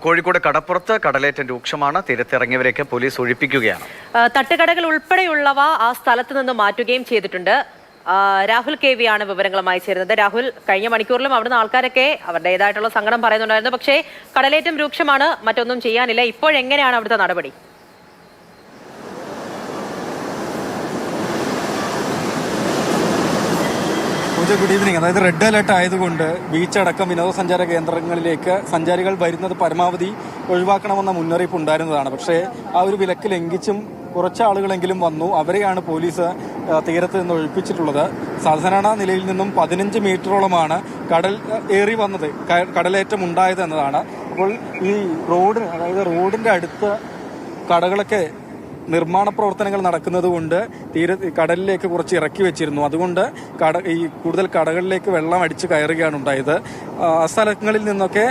കോഴിക്കോട് കടപ്പുറത്ത് കടലേറ്റം രൂക്ഷമാണ്. തീരത്തിറങ്ങിയവരെയൊക്കെ പോലീസ് ഒഴിപ്പിക്കുകയാണ്. തട്ടുകടകൾ ഉൾപ്പെടെയുള്ളവ ആ സ്ഥലത്ത് നിന്ന് മാറ്റുകയും ചെയ്തിട്ടുണ്ട്. രാഹുൽ KV ആണ് വിവരങ്ങളുമായി ചേരുന്നത്. രാഹുൽ, കഴിഞ്ഞ മണിക്കൂറിലും അവിടുന്ന് ആൾക്കാരൊക്കെ അവരുടേതായിട്ടുള്ള സങ്കടം പറയുന്നുണ്ടായിരുന്നു. പക്ഷേ കടലേറ്റം രൂക്ഷമാണ്, മറ്റൊന്നും ചെയ്യാനില്ല. ഇപ്പോഴെങ്ങനെയാണ് അവിടുത്തെ നടപടി? Good evening. അതായത് റെഡ് അലർട്ട് ആയതുകൊണ്ട് ബീച്ച് അടക്കം വിനോദസഞ്ചാര കേന്ദ്രങ്ങളിലേക്ക് സഞ്ചാരികൾ വരുന്നത് പരമാവധി ഒഴിവാക്കണമെന്ന മുന്നറിയിപ്പ് ഉണ്ടായിരുന്നതാണ്. പക്ഷേ ആ ഒരു വിലക്ക് ലംഘിച്ചും കുറച്ച് ആളുകളെങ്കിലും വന്നു. അവരെയാണ് പോലീസ് തീരത്ത് നിന്ന് ഒഴിപ്പിച്ചിട്ടുള്ളത്. സാധാരണ നിലയിൽ നിന്നും 15 മീറ്ററോളമാണ് കടൽ ഏറി വന്നത്, കടലേറ്റം ഉണ്ടായത് എന്നതാണ്. അപ്പോൾ ഈ റോഡിന്റെ അടുത്ത് കടകളൊക്കെ നിർമ്മാണ പ്രവർത്തനങ്ങൾ നടക്കുന്നത് കൊണ്ട് കടലിലേക്ക് കുറച്ച് ഇറക്കി വെച്ചിരുന്നു. അതുകൊണ്ട് ഈ കൂടുതൽ കടകളിലേക്ക് വെള്ളം അടിച്ച് കയറുകയാണ് ഉണ്ടായത്. ആ സ്ഥലങ്ങളിൽ നിന്നൊക്കെ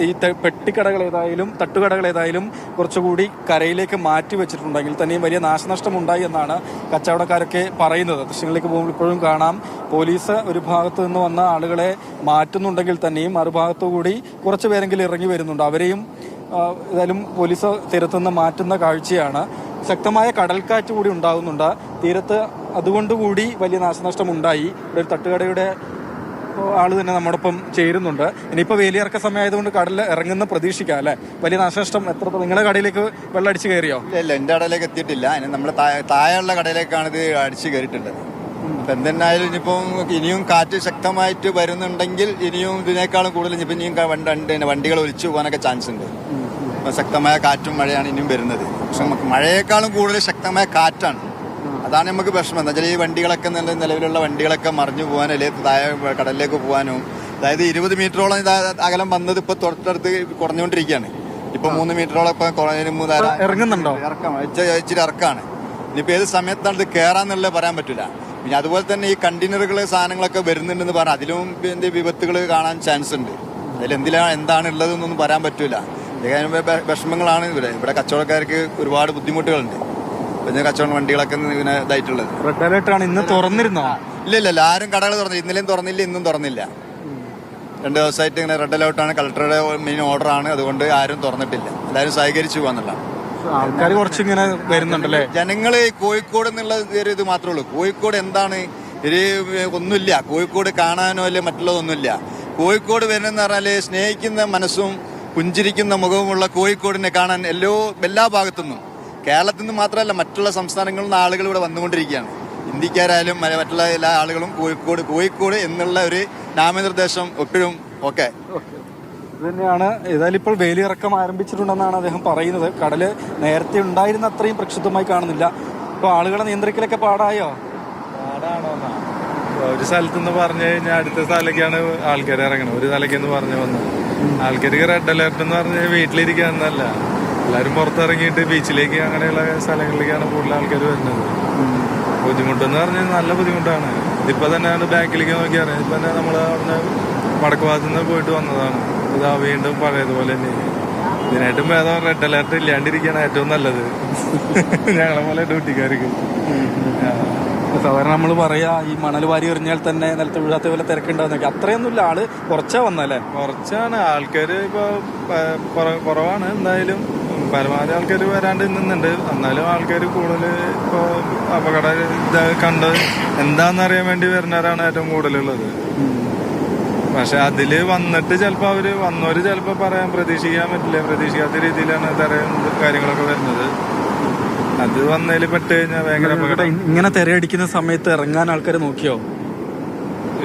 ഈ പെട്ടിക്കടകൾ ഏതായാലും തട്ടുകടകൾ ഏതായാലും കുറച്ചുകൂടി കരയിലേക്ക് മാറ്റി വെച്ചിട്ടുണ്ടെങ്കിൽ തന്നെയും വലിയ നാശനഷ്ടം ഉണ്ടായി എന്നാണ് കച്ചവടക്കാരൊക്കെ പറയുന്നത്. ദൃശ്യങ്ങളിലേക്ക് പോകുമ്പോൾ ഇപ്പോഴും കാണാം, പോലീസ് ഒരു ഭാഗത്ത് നിന്ന് വന്ന ആളുകളെ മാറ്റുന്നുണ്ടെങ്കിൽ തന്നെയും മറുഭാഗത്തു കൂടി കുറച്ച് പേരെങ്കിലും ഇറങ്ങി വരുന്നുണ്ട്. അവരെയും ഏതായാലും പോലീസ് തീരത്തുനിന്ന് മാറ്റുന്ന കാഴ്ചയാണ്. ശക്തമായ കടൽക്കാറ്റ് കൂടി ഉണ്ടാകുന്നുണ്ട് തീരത്ത്. അതുകൊണ്ടുകൂടി വലിയ നാശനഷ്ടം ഉണ്ടായി. ഇവിടെ ഒരു തട്ടുകടയുടെ ആള് തന്നെ നമ്മോടൊപ്പം ചേരുന്നുണ്ട്. ഇനിയിപ്പോൾ വേലിയിറക്ക സമയമായതുകൊണ്ട് കടലിൽ ഇറങ്ങുന്ന പ്രതീക്ഷിക്കാം അല്ലേ? വലിയ നാശനഷ്ടം എത്രത്തോളം? നിങ്ങളുടെ കടയിലേക്ക് വെള്ളം അടിച്ച് കയറിയോ? ഇല്ല, എൻ്റെ കടയിലേക്ക് എത്തിയിട്ടില്ല. നമ്മുടെ താഴെയുള്ള കടയിലേക്കാണ് ഇത് അടിച്ച് കയറിയിട്ടുള്ളത്. അപ്പം എന്തെന്നായാലും ഇനിയിപ്പം ഇനിയും കാറ്റ് ശക്തമായിട്ട് വരുന്നുണ്ടെങ്കിൽ ഇനിയും ഇതിനേക്കാളും കൂടുതൽ ഇനിയും വണ്ടികൾ ഒലിച്ചു പോകാനൊക്കെ ചാൻസ് ഉണ്ട്. ശക്തമായ കാറ്റും മഴയാണ് ഇനിയും വരുന്നത്. പക്ഷെ നമുക്ക് മഴയേക്കാളും കൂടുതൽ ശക്തമായ കാറ്റാണ്. അതാണ് നമുക്ക് പ്രശ്നം. എന്താ വെച്ചാൽ ഈ വണ്ടികളൊക്കെ നിലവിലുള്ള വണ്ടികളൊക്കെ മറിഞ്ഞു പോകാനോ അല്ലെങ്കിൽ താഴെ കടലിലേക്ക് പോകാനോ, അതായത് 20 മീറ്ററോളം അകലം വന്നത് ഇപ്പൊ തൊട്ടടുത്ത് കുറഞ്ഞുകൊണ്ടിരിക്കുകയാണ്. ഇപ്പൊ 3 മീറ്ററോളം ഇപ്പൊ ഇറങ്ങുന്നുണ്ടോ? ഇച്ചിരി ഇറക്കാണ്. ഇനിയിപ്പോ ഏത് സമയത്താണ് ഇത് കയറാന്നുള്ളത് പറയാൻ പറ്റില്ല. പിന്നെ അതുപോലെ തന്നെ ഈ കണ്ടെയ്നറുകൾ സാധനങ്ങളൊക്കെ വരുന്നുണ്ടെന്ന് പറഞ്ഞാൽ അതിലും വിപത്തുകൾ കാണാൻ ചാൻസ് ഉണ്ട്. എന്താണ് ഉള്ളതെന്നൊന്നും പറയാൻ പറ്റൂല. വിഷമങ്ങളാണ് ഇവിടെ കച്ചവടക്കാർക്ക് ഒരുപാട് ബുദ്ധിമുട്ടുകളുണ്ട്. പിന്നെ കച്ചവട വണ്ടികളൊക്കെ ഇങ്ങനെ ഇതായിട്ടുള്ളത്. റെഡ് അലേർട്ടാണ്. ഇന്ന് തുറന്നിരുന്നോ? ഇല്ല, ആരും കടകൾ തുറന്നില്ല. ഇന്നലെയും തുറന്നില്ല, ഇന്നും തുറന്നില്ല. 2 ദിവസമായിട്ട് ഇങ്ങനെ റെഡ് അലേർട്ടാണ്. കളക്ടറുടെ മെയിൻ ഓർഡറാണ്. അതുകൊണ്ട് ആരും തുറന്നിട്ടില്ല. എല്ലാവരും സഹകരിച്ചു പോകാന്നുള്ളതാണ്. ആൾക്കാർ കുറച്ചിങ്ങനെ വരുന്നുണ്ടല്ലേ? ജനങ്ങള് കോഴിക്കോട് എന്നുള്ള ഇത് മാത്രമേ ഉള്ളൂ. കോഴിക്കോട് എന്താണ് ഒന്നുമില്ല. കോഴിക്കോട് കാണാനോ അല്ലെ മറ്റുള്ളതൊന്നുമില്ല. കോഴിക്കോട് വരുന്നെന്ന് പറഞ്ഞാല് സ്നേഹിക്കുന്ന മനസ്സും പുഞ്ചിരിക്കുന്ന മുഖവുമുള്ള കോഴിക്കോടിനെ കാണാൻ എല്ലാ ഭാഗത്തുനിന്നും, കേരളത്തിൽ നിന്ന് മാത്രമല്ല മറ്റുള്ള സംസ്ഥാനങ്ങളിൽ നിന്ന് ആളുകൾ ഇവിടെ വന്നുകൊണ്ടിരിക്കുകയാണ്. ഇന്ത്യക്കാരായാലും മറ്റുള്ള എല്ലാ ആളുകളും കോഴിക്കോട് എന്നുള്ള ഒരു നാമനിർദ്ദേശം എപ്പോഴും ഓക്കെ ഇത് തന്നെയാണ്. ഏതായാലും ഇപ്പോൾ വേലിയിറക്കം ആരംഭിച്ചിട്ടുണ്ടെന്നാണ് അദ്ദേഹം പറയുന്നത്. കടല് നേരത്തെ ഉണ്ടായിരുന്ന അത്രയും പ്രക്ഷുബ്ധമായി കാണുന്നില്ല. ഇപ്പൊ ആളുകളെ നിയന്ത്രിക്കലൊക്കെ പാടായോ? പാടാണോന്നാ, ഒരു സ്ഥലത്തുനിന്ന് പറഞ്ഞു കഴിഞ്ഞാൽ അടുത്ത സ്ഥലത്തേക്കാണ് ആൾക്കാർ ഇറങ്ങണം. ഒരു സ്ഥലത്തേന്ന് പറഞ്ഞു വന്നത് ആൾക്കാർക്ക് റെഡ് അലേർട്ട് എന്ന് പറഞ്ഞാൽ വീട്ടിലിരിക്കാന്നല്ല, എല്ലാവരും പുറത്തിറങ്ങിയിട്ട് ബീച്ചിലേക്ക് അങ്ങനെയുള്ള സ്ഥലങ്ങളിലേക്കാണ് കൂടുതൽ ആൾക്കാർ വരുന്നത്. ബുദ്ധിമുട്ടെന്ന് പറഞ്ഞാൽ നല്ല ബുദ്ധിമുട്ടാണ്. ഇതിപ്പോ തന്നെ ബാക്കിലേക്ക് നോക്കിയാൽ ഇപ്പൊ തന്നെ നമ്മൾ അവിടുന്ന് വടക്ക് ഭാഗത്തു നിന്ന് പോയിട്ട് വന്നതാണ്. ഇതാ വീണ്ടും പഴയതുപോലെ തന്നെ. ഇതിനായിട്ടും ഭേദം റെഡ് അലേർട്ട് ഇല്ലാണ്ടിരിക്കുകയാണ് ഏറ്റവും നല്ലത് ഞങ്ങളെ പോലെ ഡ്യൂട്ടിക്കാർക്ക്. സാധാരണ നമ്മൾ പറയാ ഈ മണൽ വാരി എറിഞ്ഞാൽ തന്നെ നിലത്ത് വീഴാത്ത പോലെ തിരക്കുണ്ടാവുന്നൊക്കെ. അത്രയൊന്നുമില്ല, ആള് കുറച്ചാ വന്നല്ലേ? കുറച്ചാണ് ആൾക്കാര്. ഇപ്പൊ കുറവാണ്. എന്തായാലും പരമാവധി ആൾക്കാർ വരാണ്ട് നിന്നുണ്ട്. എന്നാലും ആൾക്കാർ കൂടുതൽ ഇപ്പൊ അപകട കണ്ട് എന്താണെന്നറിയാൻ വേണ്ടി വരുന്നവരാണ് ഏറ്റവും കൂടുതലുള്ളത്. പക്ഷെ അതില് വന്നിട്ട് ചിലപ്പോ വന്നവര് ചിലപ്പോ പ്രതീക്ഷിക്കാൻ പറ്റില്ല. പ്രതീക്ഷിക്കാത്ത രീതിയിലാണ് കാര്യങ്ങളൊക്കെ വരുന്നത്. അത് വന്നതിൽ പെട്ട് കഴിഞ്ഞാൽ ഭയങ്കര അപകടം. ഇങ്ങനെ തിരയടിക്കുന്ന സമയത്ത് ഇറങ്ങാൻ ആൾക്കാർ നോക്കിയോ?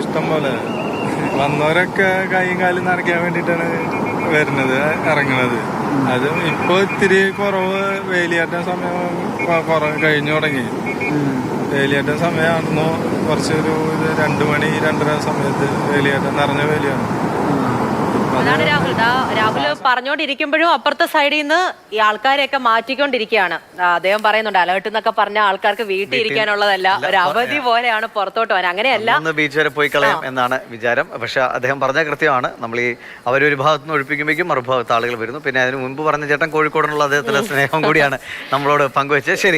ഇഷ്ടം പോലെ വന്നവരൊക്കെ കൈയും കാലും നനയ്ക്കാൻ വേണ്ടിയിട്ടാണ് വരുന്നത്, ഇറങ്ങുന്നത്. അതും ഇപ്പൊ ഇത്തിരി കുറവ്. വേലിയാറ്റം സമയം കഴിഞ്ഞു തുടങ്ങി. വേലിയാറ്റം സമയമായിരുന്നു കുറച്ചൊരു 2 മണി 2:30 സമയത്ത് വേലിയാറ്റം നിറഞ്ഞ വേലിയാണ്. അതാണ് രാഹുൽ പറഞ്ഞോണ്ടിരിക്കുമ്പോഴും അപ്പുറത്തെ സൈഡിൽ നിന്ന് ഈ ആൾക്കാരെയൊക്കെ മാറ്റിക്കൊണ്ടിരിക്കുകയാണ്. അദ്ദേഹം പറയുന്നുണ്ട് അലേർട്ട് എന്നൊക്കെ പറഞ്ഞ ആൾക്കാർക്ക് വീട്ടിൽ ഇരിക്കാനുള്ളതല്ല, ഒരു അവധി പോലെയാണ് പുറത്തോട്ട് പോകാൻ. അങ്ങനെയല്ല, ബീച്ച് വരെ പോയി കളയാം എന്നാണ് വിചാരം. പക്ഷെ അദ്ദേഹം പറഞ്ഞ കൃത്യമാണ്. നമ്മൾ ഈ അവരൊരു ഭാഗത്ത് നിന്ന് ഒഴിപ്പിക്കുമ്പോഴേക്കും മറുഭാഗത്ത് ആളുകൾ വരുന്നു. പിന്നെ അതിന് മുൻപ് പറഞ്ഞ ചേട്ടൻ കോഴിക്കോടിനുള്ള അദ്ദേഹത്തിന്റെ സ്നേഹം കൂടിയാണ് നമ്മളോട് പങ്കുവെച്ചത്. ശരി.